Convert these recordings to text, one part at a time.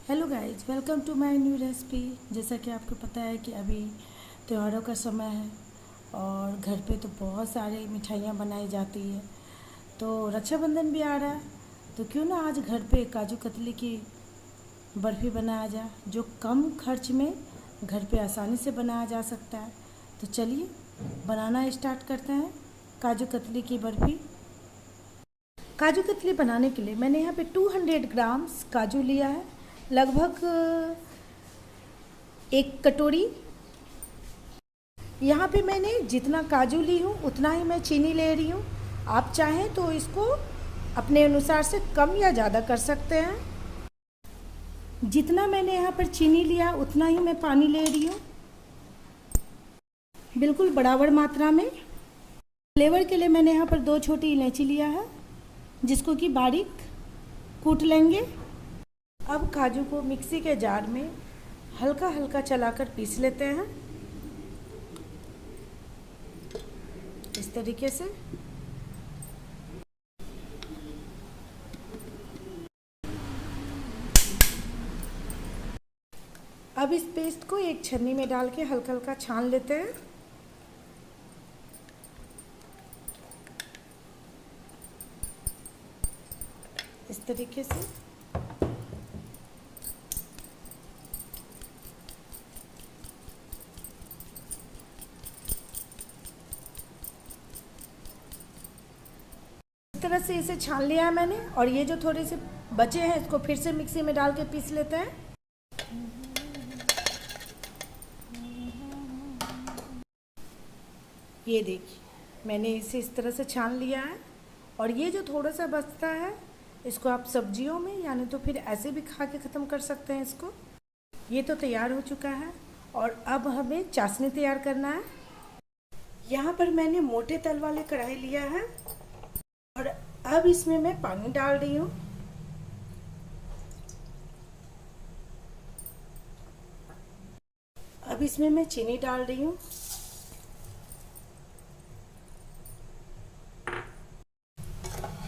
Hello guys, welcome to my new recipe. जैसा कि आपको पता है कि अभी त्योहारों का समय है और घर पे तो बहुत सारी मिठाइयाँ बनाई जाती है। तो रक्षाबंधन भी आ रहा है, तो क्यों ना आज घर पे काजू कतली की बर्फ़ी बनाया जाए, जो कम खर्च में घर पे आसानी से बनाया जा सकता है। तो चलिए बनाना स्टार्ट करते हैं काजू कतली की बर्फ़ी। काजू कतली बनाने के लिए मैंने यहाँ पे 200 ग्राम्स काजू लिया है, लगभग एक कटोरी। यहाँ पे मैंने जितना काजू ली हूँ उतना ही मैं चीनी ले रही हूँ। आप चाहें तो इसको अपने अनुसार से कम या ज़्यादा कर सकते हैं। जितना मैंने यहाँ पर चीनी लिया उतना ही मैं पानी ले रही हूँ, बिल्कुल बराबर मात्रा में। फ्लेवर के लिए मैंने यहाँ पर 2 छोटी इलायची लिया है, जिसको कि बारीक कूट लेंगे। अब काजू को मिक्सी के जार में हल्का हल्का चलाकर पीस लेते हैं, इस तरीके से। अब इस पेस्ट को एक छन्नी में डाल के हल्का हल्का छान लेते हैं। इस तरीके से। इस तरह से इसे छान लिया है मैंने, और ये जो थोड़े से बचे हैं इसको फिर से मिक्सी में डाल के पीस लेते हैं। ये देखिए, मैंने इसे इस तरह से छान लिया है, और ये जो थोड़ा सा बचता है इसको आप सब्जियों में यानी तो फिर ऐसे भी खा के ख़त्म कर सकते हैं इसको। ये तो तैयार हो चुका है, और अब हमें चाशनी तैयार करना है। यहाँ पर मैंने मोटे तल वाले कढ़ाई लिया है, और अब इसमें मैं पानी डाल रही हूँ। अब इसमें मैं चीनी डाल रही हूँ।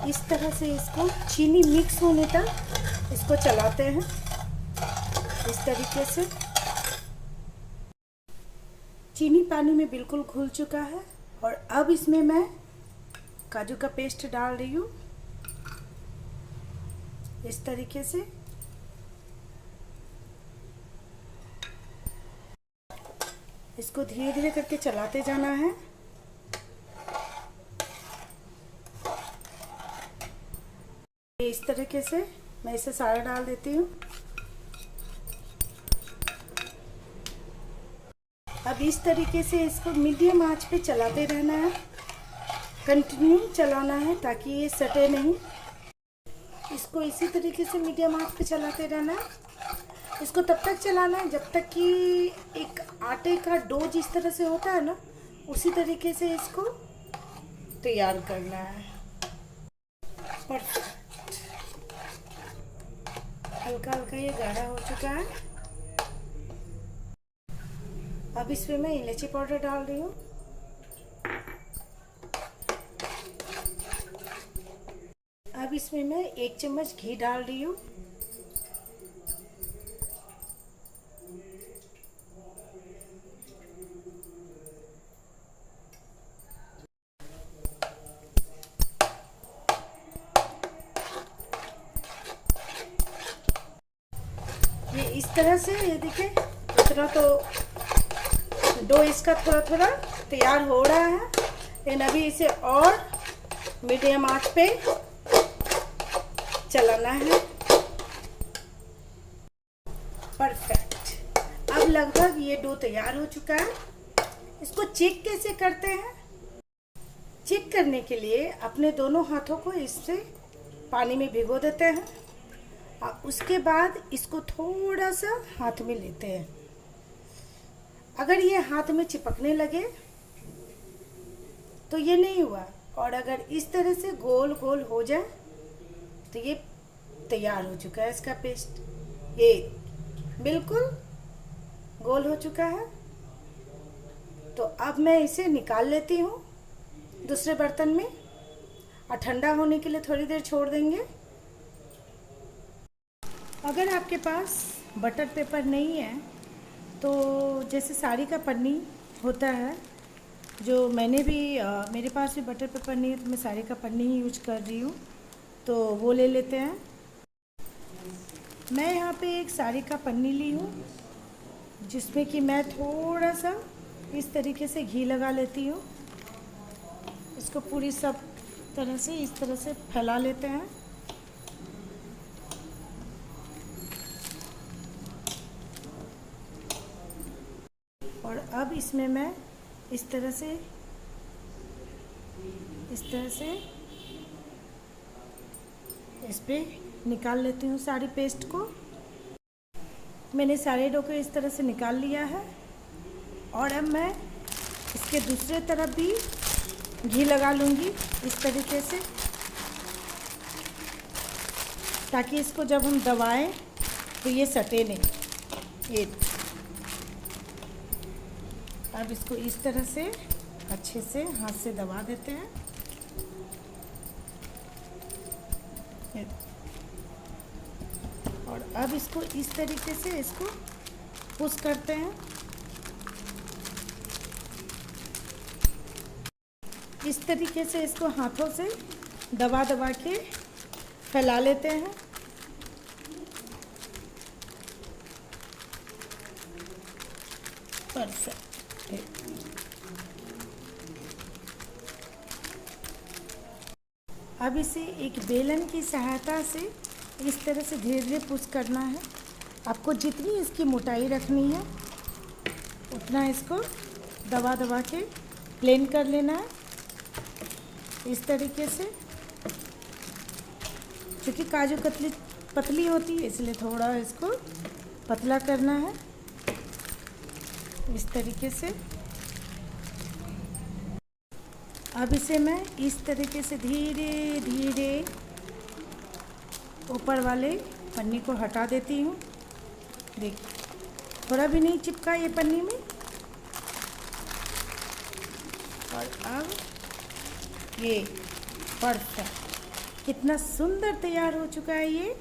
इस तरह से इसको चीनी मिक्स होने तक इसको चलाते हैं, इस तरीके से। चीनी पानी में बिल्कुल घुल चुका है, और अब इसमें मैं काजू का पेस्ट डाल रही हूँ, इस तरीके से। इसको धीरे धीरे करके चलाते जाना है। इस तरीके से मैं इसे सारा डाल देती हूँ। अब इस तरीके से इसको मीडियम आंच पे चलाते रहना है, कंटिन्यू चलाना है ताकि ये सटे नहीं। इसको इसी तरीके से मीडियम आंच पे चलाते रहना है। इसको तब तक चलाना है जब तक कि एक आटे का डो जिस तरह से होता है ना, उसी तरीके से इसको तैयार करना है। परफेक्ट। हल्का हल्का ये गाढ़ा हो चुका है। अब इसमें मैं इलायची पाउडर डाल रही हूँ। अब इसमें मैं 1 चम्मच घी डाल रही हूँ। ये इस तरह से, ये देखिए इतना तो डो इसका थोड़ा थोड़ा तैयार हो रहा है, लेकिन अभी इसे और मीडियम आंच पे चलाना है। परफेक्ट। अब लगभग ये डो तैयार हो चुका है। इसको चेक कैसे करते हैं? चेक करने के लिए अपने दोनों हाथों को इससे पानी में भिगो देते हैं, और उसके बाद इसको थोड़ा सा हाथ में लेते हैं। अगर ये हाथ में चिपकने लगे तो ये नहीं हुआ, और अगर इस तरह से गोल गोल हो जाए तो ये तैयार हो चुका है इसका पेस्ट। ये बिल्कुल गोल हो चुका है। तो अब मैं इसे निकाल लेती हूँ दूसरे बर्तन में, और ठंडा होने के लिए थोड़ी देर छोड़ देंगे। अगर आपके पास बटर पेपर नहीं है तो जैसे साड़ी का पन्नी होता है, जो मैंने भी मेरे पास भी बटर पेपर नहीं है तो मैं साड़ी का पन्नी ही यूज कर रही हूँ, तो वो ले लेते हैं। मैं यहाँ पे एक साड़ी का पन्नी ली हूँ जिसमें कि मैं थोड़ा सा इस तरीके से घी लगा लेती हूँ। इसको पूरी सब तरह से इस तरह से फैला लेते हैं। और अब इसमें मैं इस तरह से इस पे निकाल लेती हूँ सारी पेस्ट को। मैंने सारे डो को इस तरह से निकाल लिया है और अब मैं इसके दूसरे तरफ भी घी लगा लूँगी इस तरीके से, ताकि इसको जब हम दबाएं तो ये सटे नहीं। ये अब इसको इस तरह से अच्छे से हाथ से दबा देते हैं। और अब इसको इस तरीके से इसको पुश करते हैं। इस तरीके से इसको हाथों से दबा दबा के फैला लेते हैं। परफेक्ट। अब इसे एक बेलन की सहायता से इस तरह से धीरे धीरे पुश करना है। आपको जितनी इसकी मोटाई रखनी है उतना इसको दबा दबा के प्लेन कर लेना है इस तरीके से। क्योंकि काजू कतली पतली होती है इसलिए थोड़ा इसको पतला करना है इस तरीके से। अब इसे मैं इस तरीके से धीरे धीरे ऊपर वाले पन्नी को हटा देती हूँ। देखिए थोड़ा भी नहीं चिपका ये पन्नी में। और अब ये परफेक्ट, कितना सुंदर तैयार हो चुका है ये।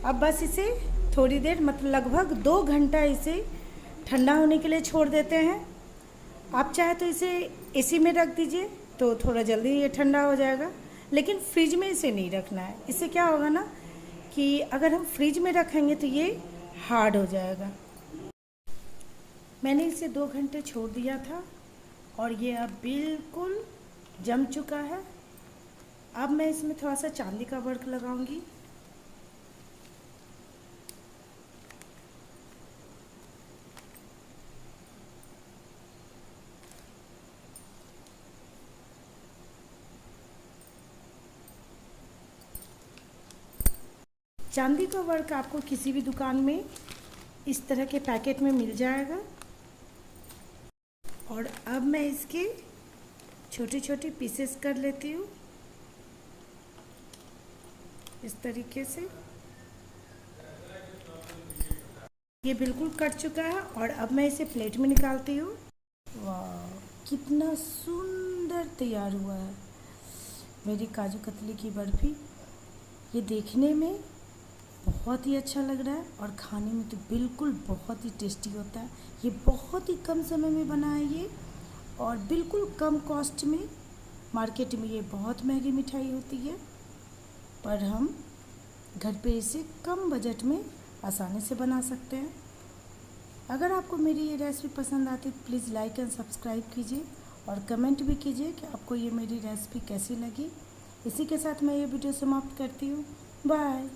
अब बस इसे थोड़ी देर मतलब लगभग 2 घंटा इसे ठंडा होने के लिए छोड़ देते हैं। आप चाहे तो इसे एसी में रख दीजिए तो थोड़ा जल्दी ये ठंडा हो जाएगा, लेकिन फ्रिज में इसे नहीं रखना है। इससे क्या होगा ना कि अगर हम फ्रिज में रखेंगे तो ये हार्ड हो जाएगा। मैंने इसे 2 घंटे छोड़ दिया था और ये अब बिल्कुल जम चुका है। अब मैं इसमें थोड़ा सा चांदी का वर्क लगाऊंगी। चांदी का वर्क आपको किसी भी दुकान में इस तरह के पैकेट में मिल जाएगा। और अब मैं इसके छोटे छोटे पीसेस कर लेती हूँ इस तरीके से। ये बिल्कुल कट चुका है और अब मैं इसे प्लेट में निकालती हूँ। वाह, कितना सुंदर तैयार हुआ है मेरी काजू कतली की बर्फ़ी। ये देखने में बहुत ही अच्छा लग रहा है और खाने में तो बिल्कुल बहुत ही टेस्टी होता है। ये बहुत ही कम समय में बना है ये, और बिल्कुल कम कॉस्ट में। मार्केट में ये बहुत महंगी मिठाई होती है, पर हम घर पे इसे कम बजट में आसानी से बना सकते हैं। अगर आपको मेरी ये रेसिपी पसंद आती है तो प्लीज़ लाइक एंड सब्सक्राइब कीजिए और कमेंट भी कीजिए कि आपको ये मेरी रेसिपी कैसी लगी। इसी के साथ मैं ये वीडियो समाप्त करती हूँ। बाय।